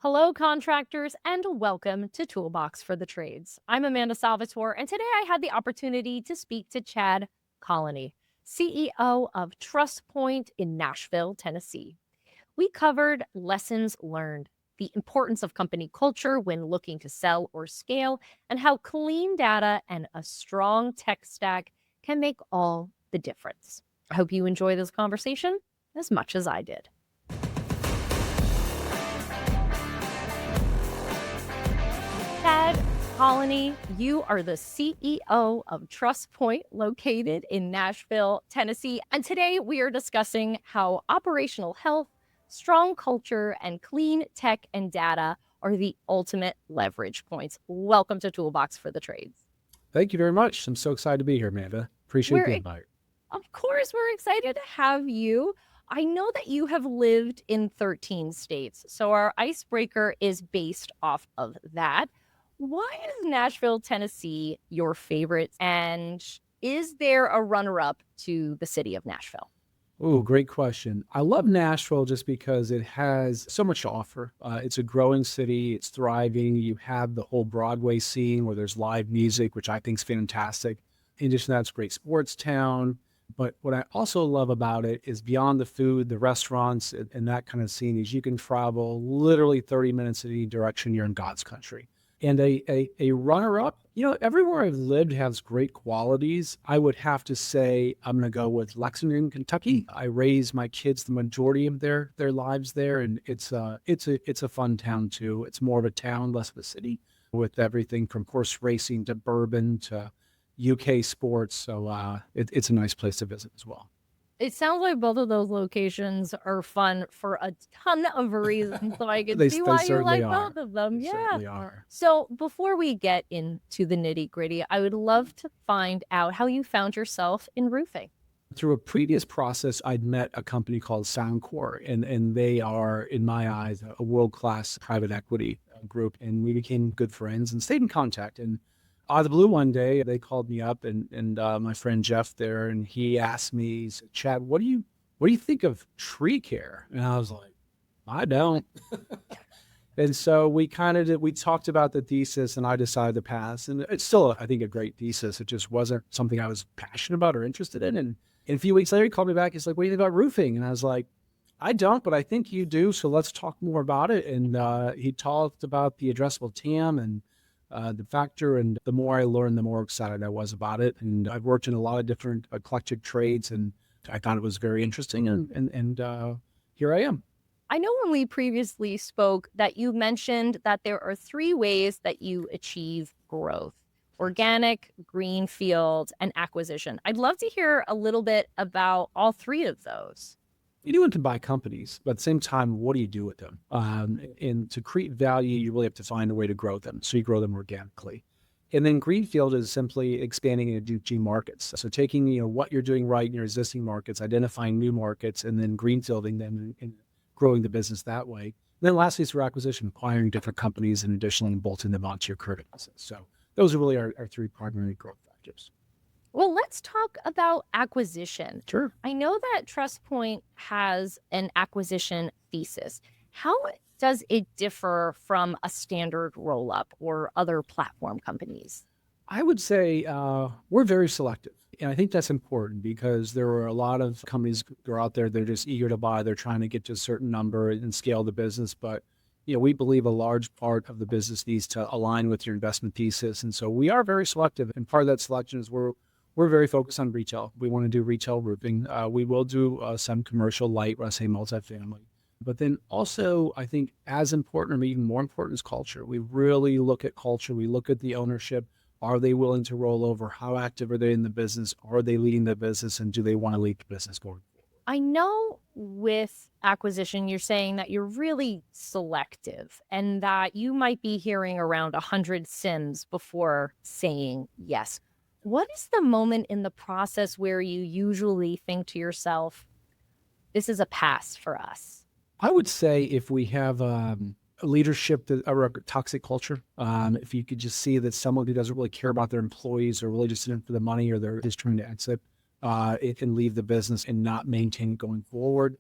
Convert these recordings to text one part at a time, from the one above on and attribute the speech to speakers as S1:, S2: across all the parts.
S1: Hello, contractors, and welcome to Toolbox for the Trades. I'm Amanda Salvatore, and today I had the opportunity to speak to Chad Colony, CEO of TrussPoint in Nashville, Tennessee. We covered lessons learned, the importance of company culture when looking to sell or scale, and how clean data and a strong tech stack can make all the difference. I hope you enjoy this conversation as much as I did. Ted Colony, you are the CEO of TrussPoint, located in Nashville, Tennessee. And today we are discussing how operational health, strong culture, and clean tech and data are the ultimate leverage points. Welcome to Toolbox for the Trades.
S2: Thank you very much. I'm so excited to be here, Amanda. Appreciate the
S1: We're,
S2: invite.
S1: of course, we're excited to have you. I know that you have lived in 13 states, so our icebreaker is based off of that. Why is Nashville, Tennessee your favorite? And is there a runner-up to the city of Nashville?
S2: Oh, great question. I love Nashville just because it has so much to offer. It's a growing city. It's thriving. You have the whole Broadway scene where there's live music, which I think is fantastic. In addition to that, it's a great sports town. But what I also love about it is beyond the food, the restaurants, and that kind of scene is you can travel literally 30 minutes in any direction. You're in God's country. And a runner-up, everywhere I've lived has great qualities. I would have to say I'm going to go with Lexington, Kentucky. I raised my kids the majority of their lives there, and it's a fun town too. It's more of a town, less of a city, with everything from horse racing to bourbon to UK sports. So it's a nice place to visit as well.
S1: It sounds like both of those locations are fun for a ton of reasons, so I can
S2: They
S1: see why you
S2: certainly
S1: like
S2: are.
S1: both of them.
S2: They
S1: Yeah.
S2: certainly are.
S1: So before we get into the nitty-gritty, I would love to find out how you found yourself in roofing.
S2: Through a previous process, I'd met a company called Soundcore, and they are, in my eyes, a world-class private equity group. And we became good friends and stayed in contact. And out of the blue one day, they called me up and my friend Jeff there, and he asked me, he said, Chad, what do you think of tree care? And I was like, I don't. And so we talked about the thesis and I decided to pass. And it's still, I think, a great thesis. It just wasn't something I was passionate about or interested in. And a few weeks later, he called me back. He's like, what do you think about roofing? And I was like, I don't, but I think you do. So let's talk more about it. And he talked about the addressable TAM and the factor. And the more I learned, the more excited I was about it. And I've worked in a lot of different eclectic trades, and I thought it was very interesting. And here I am.
S1: I know when we previously spoke that you mentioned that there are three ways that you achieve growth: organic, greenfield, and acquisition. I'd love to hear a little bit about all three of those.
S2: You do want to buy companies, but at the same time, what do you do with them? And to create value, you really have to find a way to grow them. So you grow them organically. And then greenfield is simply expanding into new markets. So taking what you're doing right in your existing markets, identifying new markets, and then greenfielding them and growing the business that way. And then lastly is through acquisition, acquiring different companies and additionally bolting them onto your current business. So those are really our three primary growth factors.
S1: Well, let's talk about acquisition.
S2: Sure.
S1: I know that TrussPoint has an acquisition thesis. How does it differ from a standard roll-up or other platform companies?
S2: I would say we're very selective. And I think that's important because there are a lot of companies that are out there, they're just eager to buy. They're trying to get to a certain number and scale the business. But we believe a large part of the business needs to align with your investment thesis. And so we are very selective. And part of that selection is we're very focused on retail. We want to do retail roofing. We will do some commercial light, when I say multifamily. But then also, I think as important or even more important is culture. We really look at culture. We look at the ownership. Are they willing to roll over? How active are they in the business? Are they leading the business? And do they want to lead the business going forward?
S1: I know with acquisition, you're saying that you're really selective and that you might be hearing around 100 sims before saying yes. What is the moment in the process where you usually think to yourself, this is a pass for us?
S2: I would say if we have a leadership or a toxic culture, if you could just see that someone who doesn't really care about their employees or really just in it for the money or they're just trying to exit, it can leave the business and not maintain going forward.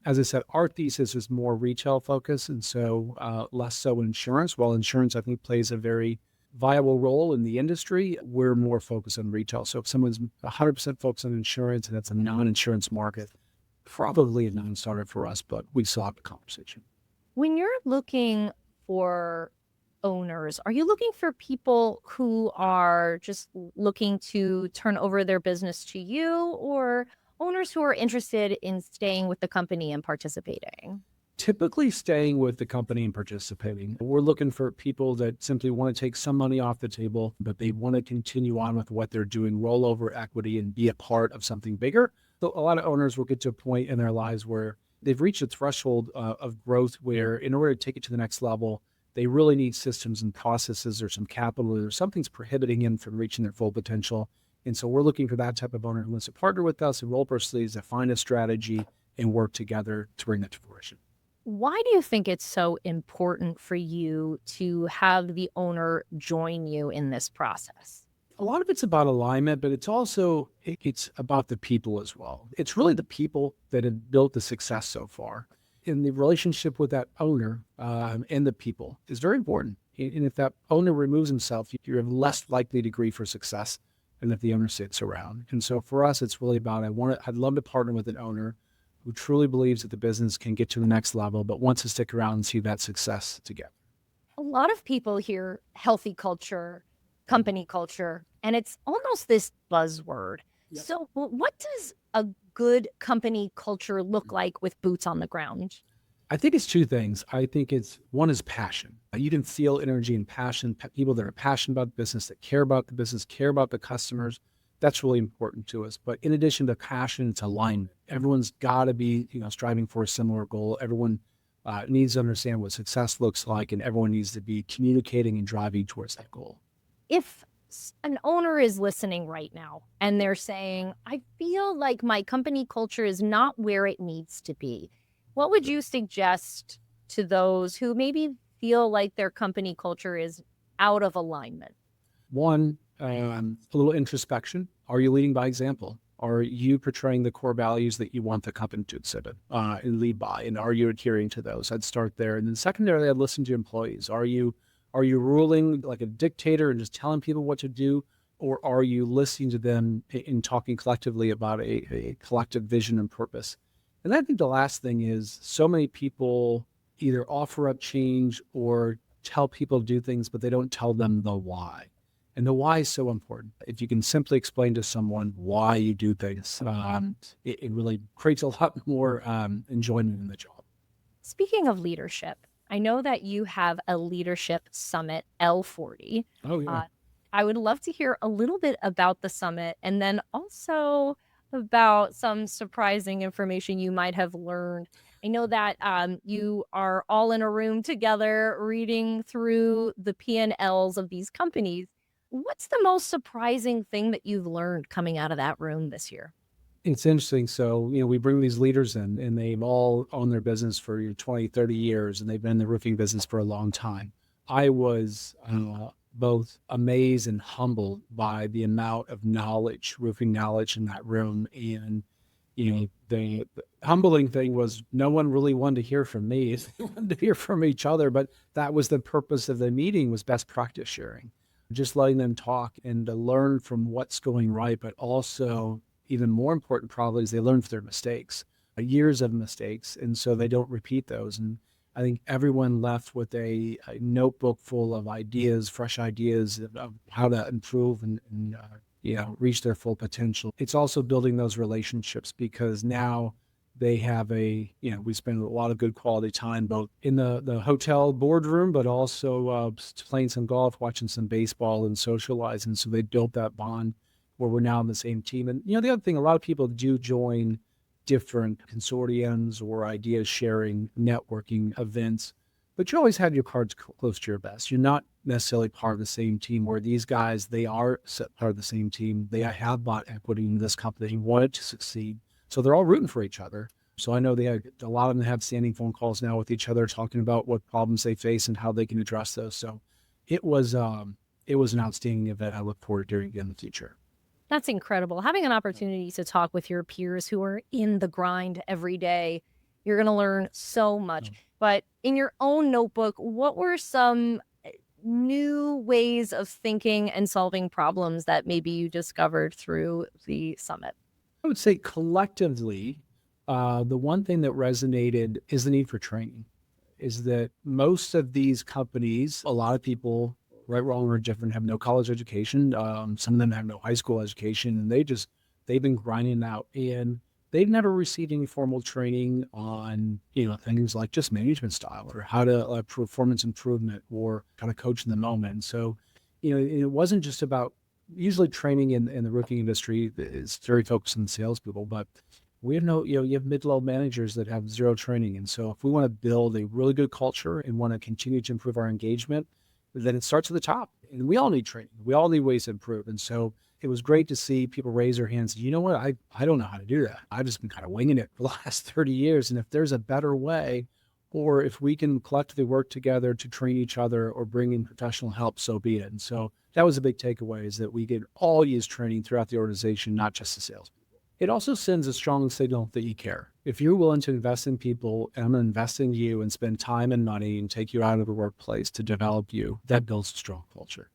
S2: As I said, our thesis is more retail focused, and so less so insurance. While insurance, I think, plays a very viable role in the industry, we're more focused on retail. So if someone's 100% focused on insurance and it's a non-insurance market, probably a non-starter for us, but we still have the conversation.
S1: When you're looking for owners, are you looking for people who are just looking to turn over their business to you, or owners who are interested in staying with the company and participating?
S2: Typically staying with the company and participating. We're looking for people that simply want to take some money off the table, but they want to continue on with what they're doing, roll over equity and be a part of something bigger. So a lot of owners will get to a point in their lives where they've reached a threshold of growth where in order to take it to the next level, they really need systems and processes or some capital or something's prohibiting them from reaching their full potential. And so we're looking for that type of owner who wants to partner with us and roll up our sleeves to find a strategy and work together to bring that to fruition.
S1: Why do you think it's so important for you to have the owner join you in this process?
S2: A lot of it's about alignment, but it's about the people as well. It's really the people that have built the success so far. And the relationship with that owner and the people is very important. And if that owner removes himself, you're less likely to agree for success than if the owner sits around. And so for us, it's really about I'd love to partner with an owner who truly believes that the business can get to the next level, but wants to stick around and see that success together.
S1: A lot of people hear healthy culture, company culture, and it's almost this buzzword.
S2: Yep.
S1: So, what does a good company culture look like with boots on the ground?
S2: I think it's two things. I think one is passion. You can feel energy and passion, people that are passionate about the business, that care about the business, care about the customers. That's really important to us. But in addition to passion, it's alignment. Everyone's got to be, striving for a similar goal. Everyone needs to understand what success looks like, and everyone needs to be communicating and driving towards that goal.
S1: If an owner is listening right now and they're saying, I feel like my company culture is not where it needs to be, what would you suggest to those who maybe feel like their company culture is out of alignment?
S2: One, a little introspection. Are you leading by example? Are you portraying the core values that you want the company to exhibit and lead by? And are you adhering to those? I'd start there. And then secondarily, I'd listen to employees. Are you ruling like a dictator and just telling people what to do? Or are you listening to them and talking collectively about a collective vision and purpose? And I think the last thing is so many people either offer up change or tell people to do things, but they don't tell them the why. And the why is so important. If you can simply explain to someone why you do things, it really creates a lot more enjoyment in the job.
S1: Speaking of leadership, I know that you have a leadership summit, L40.
S2: Oh, yeah.
S1: I would love to hear a little bit about the summit and then also about some surprising information you might have learned. I know that you are all in a room together reading through the P&Ls of these companies. What's the most surprising thing that you've learned coming out of that room this year?
S2: It's interesting. So, we bring these leaders in and they've all owned their business for 20, 30 years, and they've been in the roofing business for a long time. I was both amazed and humbled by the amount of knowledge, roofing knowledge in that room. And, the humbling thing was no one really wanted to hear from me. They wanted to hear from each other, but that was the purpose of the meeting, was best practice sharing. Just letting them talk and to learn from what's going right, but also even more important probably is they learn from their mistakes, years of mistakes. And so they don't repeat those. And I think everyone left with a notebook full of ideas, fresh ideas of how to improve and reach their full potential. It's also building those relationships because now they have we spend a lot of good quality time both in the hotel boardroom, but also playing some golf, watching some baseball and socializing. So they built that bond where we're now on the same team. And, the other thing, a lot of people do join different consortiums or idea sharing, networking events, but you always have your cards close to your vest. You're not necessarily part of the same team, where these guys, they are part of the same team. They have bought equity in this company, wanted to succeed. So they're all rooting for each other. So I know a lot of them have standing phone calls now with each other, talking about what problems they face and how they can address those. So it was an outstanding event. I look forward to doing it in the future.
S1: That's incredible. Having an opportunity to talk with your peers who are in the grind every day You're going to learn so much.
S2: No.
S1: But in your own notebook, what were some new ways of thinking and solving problems that maybe you discovered through the summit?
S2: I would say collectively, the one thing that resonated is the need for training. Is that most of these companies, a lot of people, right, wrong, or different, have no college education. Some of them have no high school education, and they've been grinding out, and they've never received any formal training on things like just management style or how to performance improvement or how to coach in the moment. So, it wasn't just about usually training in the roofing industry is very focused on salespeople, but we have no, you have mid-level managers that have zero training. And so if we want to build a really good culture and want to continue to improve our engagement, then it starts at the top. And we all need training. We all need ways to improve. And so it was great to see people raise their hands. You know what? I don't know how to do that. I've just been kind of winging it for the last 30 years. And if there's a better way, or if we can collectively work together to train each other or bring in professional help, so be it. And so that was a big takeaway, is that we could all use training throughout the organization, not just the sales. It also sends a strong signal that you care. If you're willing to invest in people, and I'm going to invest in you and spend time and money and take you out of the workplace to develop you, that builds a strong culture.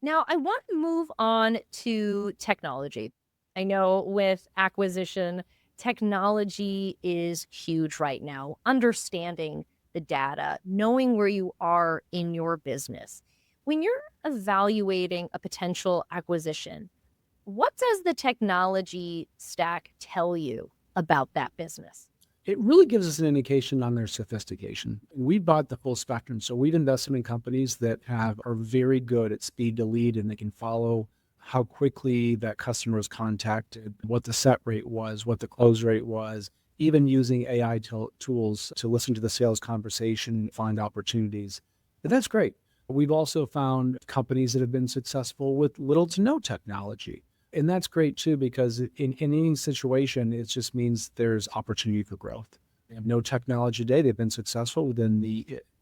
S1: Now, I want to move on to technology. I know with acquisition, technology is huge right now. Understanding the data, knowing where you are in your business. When you're evaluating a potential acquisition, what does the technology stack tell you about that business?
S2: It really gives us an indication on their sophistication. We bought the full spectrum. So we've invested in companies that are very good at speed to lead, and they can follow how quickly that customer was contacted, what the set rate was, what the close rate was, even using AI tools to listen to the sales conversation and find opportunities. And that's great. We've also found companies that have been successful with little to no technology. And that's great too, because in any situation, it just means there's opportunity for growth. They have no technology today. They've been successful within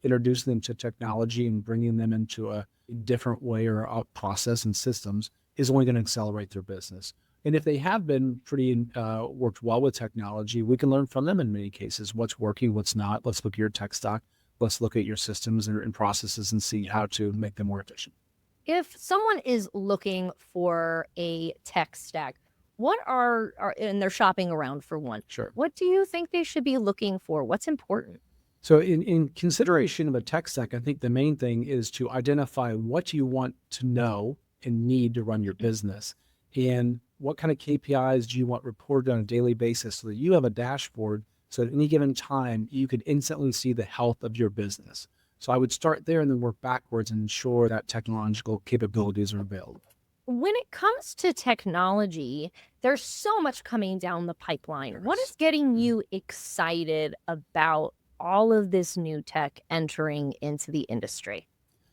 S2: introducing them to technology and bringing them into a different way or a process and systems is only going to accelerate their business. And if they have been pretty worked well with technology, we can learn from them in many cases. What's working, what's not. Let's look at your tech stack. Let's look at your systems and processes and see how to make them more efficient.
S1: If someone is looking for a tech stack, what and they're shopping around for one,
S2: Sure.
S1: what do you think they should be looking for? What's important?
S2: So in consideration of a tech stack, I think the main thing is to identify what you want to know and need to run your business, and what kind of KPIs do you want reported on a daily basis so that you have a dashboard so at any given time you could instantly see the health of your business. So I would start there and then work backwards and ensure that technological capabilities are available.
S1: When it comes to technology, there's so much coming down the pipeline. What is
S2: Yes.
S1: getting
S2: Mhm.
S1: you excited about all of this new tech entering into the industry?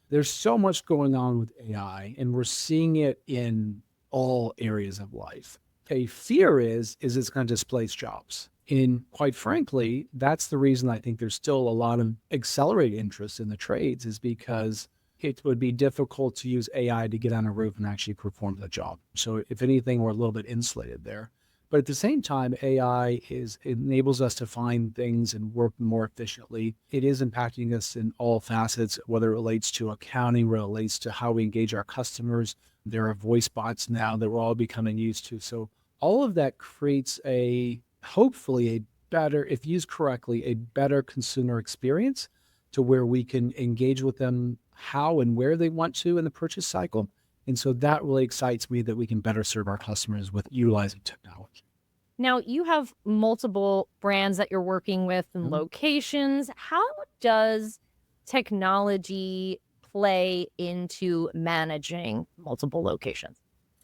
S2: There's so much going on with AI, and we're seeing it in all areas of life. A fear is it's going to displace jobs. And quite frankly, that's the reason I think there's still a lot of accelerated interest in the trades, is because it would be difficult to use AI to get on a roof and actually perform the job. So if anything, we're a little bit insulated there. But at the same time, AI enables us to find things and work more efficiently. It is impacting us in all facets, whether it relates to accounting, whether it relates to how we engage our customers. There are voice bots now that we're all becoming used to. So all of that creates hopefully a better, if used correctly, a better consumer experience, to where we can engage with them how and where they want to in the purchase cycle. And so that really excites me, that we can better serve our customers with utilizing technology.
S1: Now, you have multiple brands that you're working with and
S2: Mhm.
S1: locations. How does technology play into managing multiple locations?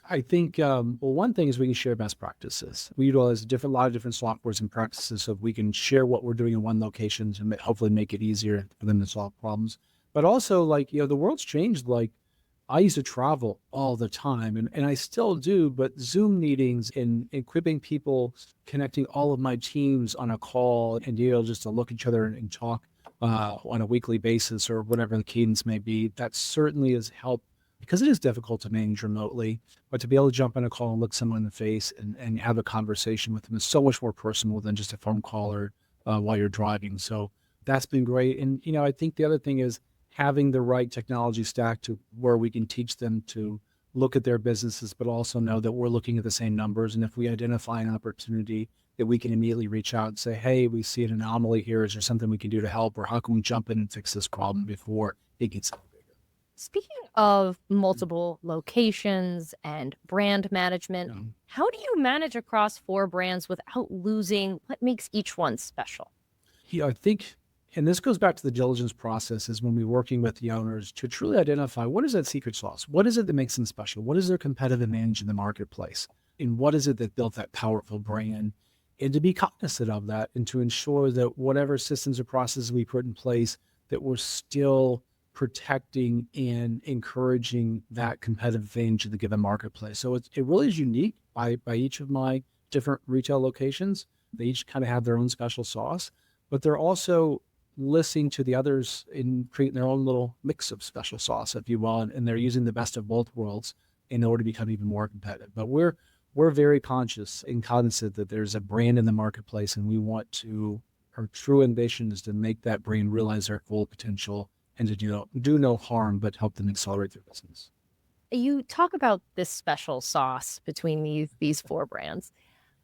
S2: I think, well, one thing is we can share best practices. We utilize a lot of different softwares and practices, so we can share what we're doing in one location to hopefully make it easier for them to solve problems. But also, like, the world's changed. Like, I used to travel all the time, and I still do, but Zoom meetings and equipping people, connecting all of my teams on a call and just to look at each other and talk on a weekly basis or whatever the cadence may be, that certainly has helped, because it is difficult to manage remotely. But to be able to jump on a call and look someone in the face and have a conversation with them is so much more personal than just a phone call or while you're driving. So that's been great. And, I think the other thing is having the right technology stack to where we can teach them to look at their businesses, but also know that we're looking at the same numbers. And if we identify an opportunity, that we can immediately reach out and say, hey, we see an anomaly here. Is there something we can do to help? Or how can we jump in and fix this problem before it gets bigger?
S1: Speaking of multiple locations and brand management, how do you manage across 4 brands without losing what makes each one special?
S2: I think, and this goes back to the diligence process, is when we're working with the owners to truly identify what is that secret sauce? What is it that makes them special? What is their competitive advantage in the marketplace? And what is it that built that powerful brand? And to be cognizant of that and to ensure that whatever systems or processes we put in place, that we're still protecting and encouraging that competitive advantage of the given marketplace. So it really is unique by each of my different retail locations. They each kind of have their own special sauce, but they're also listening to the others in creating their own little mix of special sauce, if you will, and they're using the best of both worlds in order to become even more competitive. But we're very conscious and cognizant that there's a brand in the marketplace, and we want to, our true ambition is to make that brand realize their full potential and to do no harm, but help them accelerate their business.
S1: You talk about this special sauce between these 4 brands.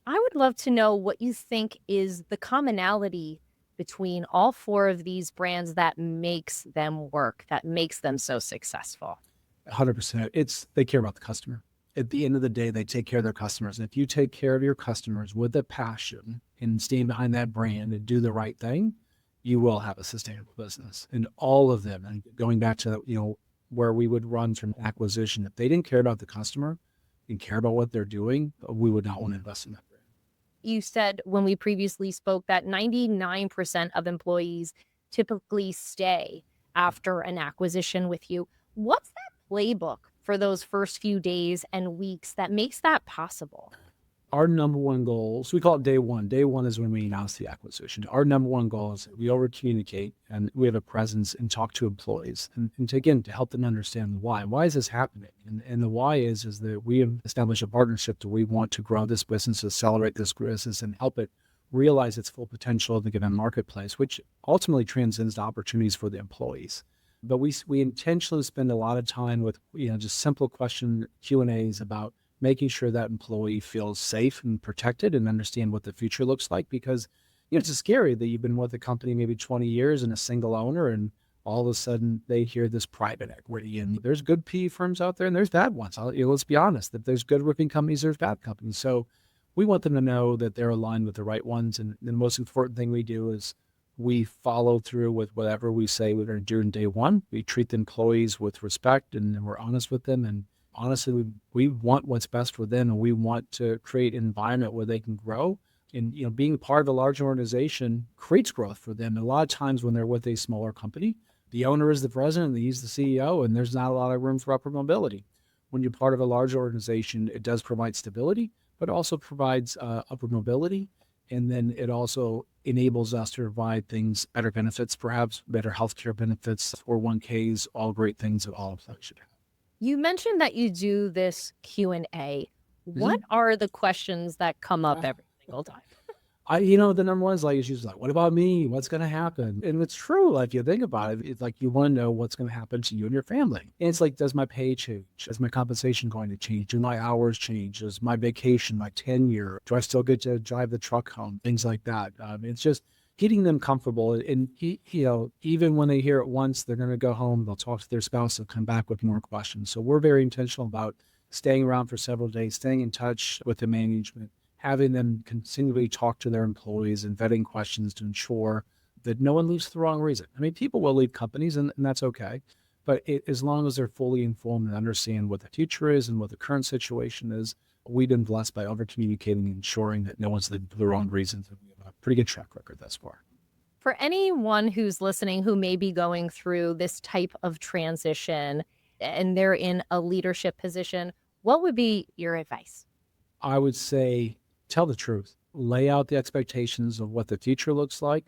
S1: I would love to know what you think is the commonality between all 4 of these brands that makes them work, that makes them so successful.
S2: 100%. They care about the customer. At the end of the day, they take care of their customers. And if you take care of your customers with a passion and stand behind that brand and do the right thing, you will have a sustainable business. And all of them, and going back to, where we would run from acquisition, if they didn't care about the customer and care about what they're doing, we would not want to invest in that brand.
S1: You said when we previously spoke that 99% of employees typically stay after an acquisition with you. What's that playbook for those first few days and weeks that makes that possible?
S2: Our number one goal, so we call it day one. Day one is when we announce the acquisition. Our number one goal is that we over communicate and we have a presence and talk to employees and to help them understand the why. Why is this happening? And the why is that we have established a partnership that we want to grow this business, accelerate this business, and help it realize its full potential in the given marketplace, which ultimately transcends to opportunities for the employees. But we intentionally spend a lot of time with just simple question Q&As about making sure that employee feels safe and protected and understand what the future looks like, because it's scary that you've been with the company maybe 20 years and a single owner, and all of a sudden they hear this private equity, and there's good PE firms out there and there's bad ones. Let's be honest, that there's good roofing companies, there's bad companies. So we want them to know that they're aligned with the right ones. And the most important thing we do is we follow through with whatever we say we're going to do in day one. We treat the employees with respect and we're honest with them. And honestly, we want what's best for them, and we want to create an environment where they can grow. And being part of a large organization creates growth for them. And a lot of times when they're with a smaller company, the owner is the president, he's the CEO, and there's not a lot of room for upward mobility. When you're part of a large organization, it does provide stability, but also provides upward mobility. And then it also enables us to provide things, better benefits, perhaps better healthcare benefits, 401ks, all great things that all of us should have.
S1: You mentioned that you do this Q&A. What are the questions that come up every single time?
S2: The number one is usually what about me? What's going to happen? And it's true. If you think about it, it's you want to know what's going to happen to you and your family. And it's does my pay change? Is my compensation going to change? Do my hours change? Is my vacation, my tenure? Do I still get to drive the truck home? Things like that. It's just getting them comfortable. And, even when they hear it once, they're going to go home, they'll talk to their spouse, they'll come back with more questions. So we're very intentional about staying around for several days, staying in touch with the management, having them continually talk to their employees and vetting questions to ensure that no one leaves for the wrong reason. People will leave companies and that's okay. But as long as they're fully informed and understand what the future is and what the current situation is, we've been blessed by over communicating and ensuring that no one's leaving for the wrong reasons. And we have a pretty good track record thus far.
S1: For anyone who's listening who may be going through this type of transition and they're in a leadership position, what would be your advice?
S2: I would say tell the truth. Lay out the expectations of what the future looks like,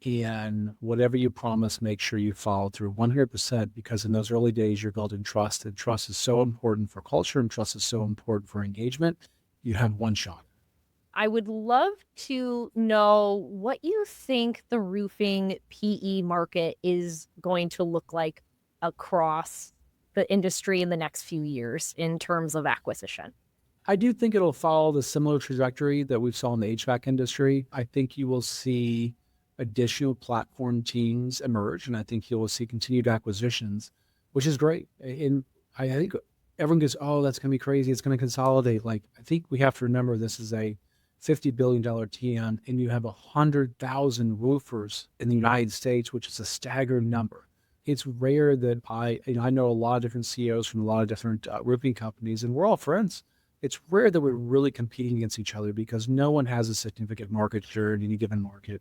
S2: and whatever you promise, make sure you follow through 100%, because in those early days, you're building trust, and trust is so important for culture, and trust is so important for engagement. You have one shot.
S1: I would love to know what you think the roofing PE market is going to look like across the industry in the next few years in terms of acquisition.
S2: I do think it'll follow the similar trajectory that we saw in the HVAC industry. I think you will see additional platform teams emerge, and I think you will see continued acquisitions, which is great. And I think everyone goes, "Oh, that's going to be crazy. It's going to consolidate." Like, I think we have to remember this is a $50 billion TAM, and you have 100,000 roofers in the United States, which is a staggering number. It's rare that I know a lot of different CEOs from a lot of different roofing companies, and we're all friends. It's rare that we're really competing against each other because no one has a significant market share in any given market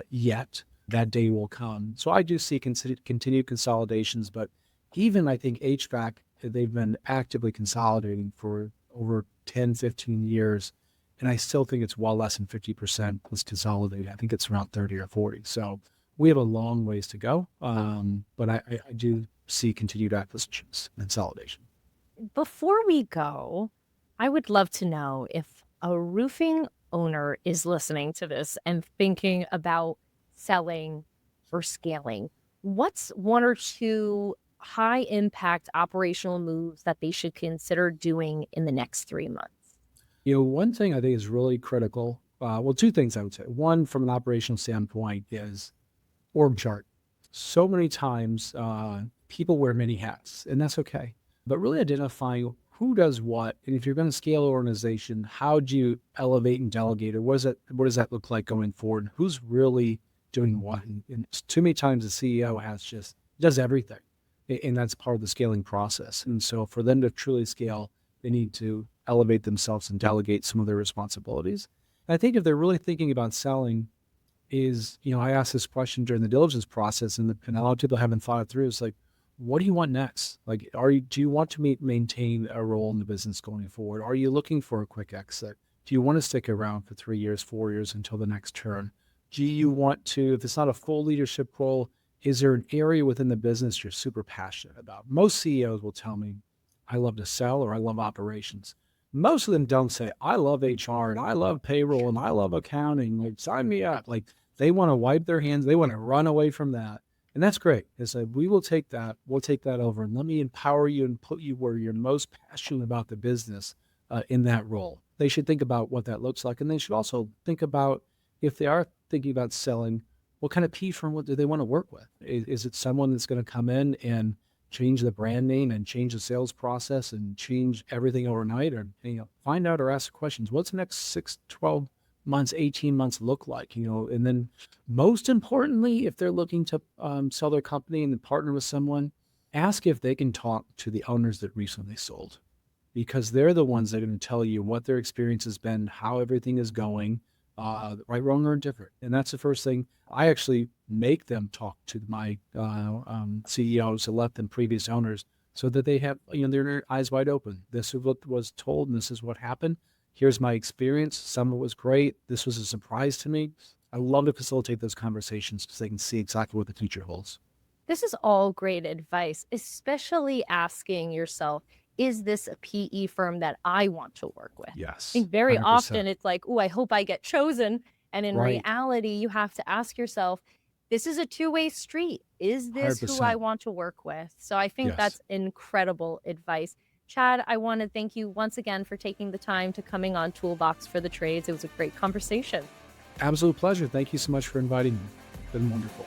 S2: yet. That day will come. So I do see continued consolidations, but even I think HVAC, they've been actively consolidating for over 10, 15 years. And I still think it's well less than 50% was consolidated. I think it's around 30 or 40. So we have a long ways to go. But I do see continued acquisitions and consolidation.
S1: Before we go, I would love to know if a roofing owner is listening to this and thinking about selling or scaling. What's one or two high impact operational moves that they should consider doing in the next 3 months?
S2: One thing I think is really critical. Well, two things I would say. One, from an operational standpoint, is org chart. So many times people wear many hats, and that's okay. But really identifying who does what, and if you're going to scale an organization, how do you elevate and delegate it? What does that look like going forward? Who's really doing what? And too many times the CEO does everything, and that's part of the scaling process. And so for them to truly scale, they need to elevate themselves and delegate some of their responsibilities. And I think if they're really thinking about selling, I asked this question during the diligence process, and a lot of people haven't thought it through. It's like, what do you want next? Like, do you want to maintain a role in the business going forward? Are you looking for a quick exit? Do you want to stick around for 3 years, 4 years until the next turn? Do you want to, if it's not a full leadership role, is there an area within the business you're super passionate about? Most CEOs will tell me, I love to sell or I love operations. Most of them don't say, I love HR and I love payroll and I love accounting. Like, sign me up. Like, they want to wipe their hands. They want to run away from that. And that's great. It's like, we will take that. We'll take that over and let me empower you and put you where you're most passionate about the business in that role. They should think about what that looks like. And they should also think about, if they are thinking about selling, what kind of PE firm do they want to work with? Is it someone that's going to come in and change the brand name and change the sales process and change everything overnight? Or find out or ask questions. What's the next 6, 12 months, 18 months look like? And then most importantly, if they're looking to sell their company and then partner with someone, ask if they can talk to the owners that recently sold, because they're the ones that are going to tell you what their experience has been, how everything is going, right, wrong, or indifferent. And that's the first thing. I actually make them talk to my CEOs who left them previous owners, so that they have, their eyes wide open. This is what was told and this is what happened. Here's my experience. Some of it was great. This was a surprise to me. I love to facilitate those conversations so they can see exactly what the future holds.
S1: This is all great advice, especially asking yourself, is this a PE firm that I want to work with? I
S2: Yes,
S1: think very
S2: 100%.
S1: often it's like, oh, I hope I get chosen. And in
S2: Right,
S1: reality, you have to ask yourself, this is a two-way street. Is this who I
S2: 100%.
S1: want to work with? So I think
S2: Yes.
S1: that's incredible advice. Chad, I want to thank you once again for taking the time to coming on Toolbox for the Trades. It was a great conversation.
S2: Absolute pleasure. Thank you so much for inviting me. It's been wonderful.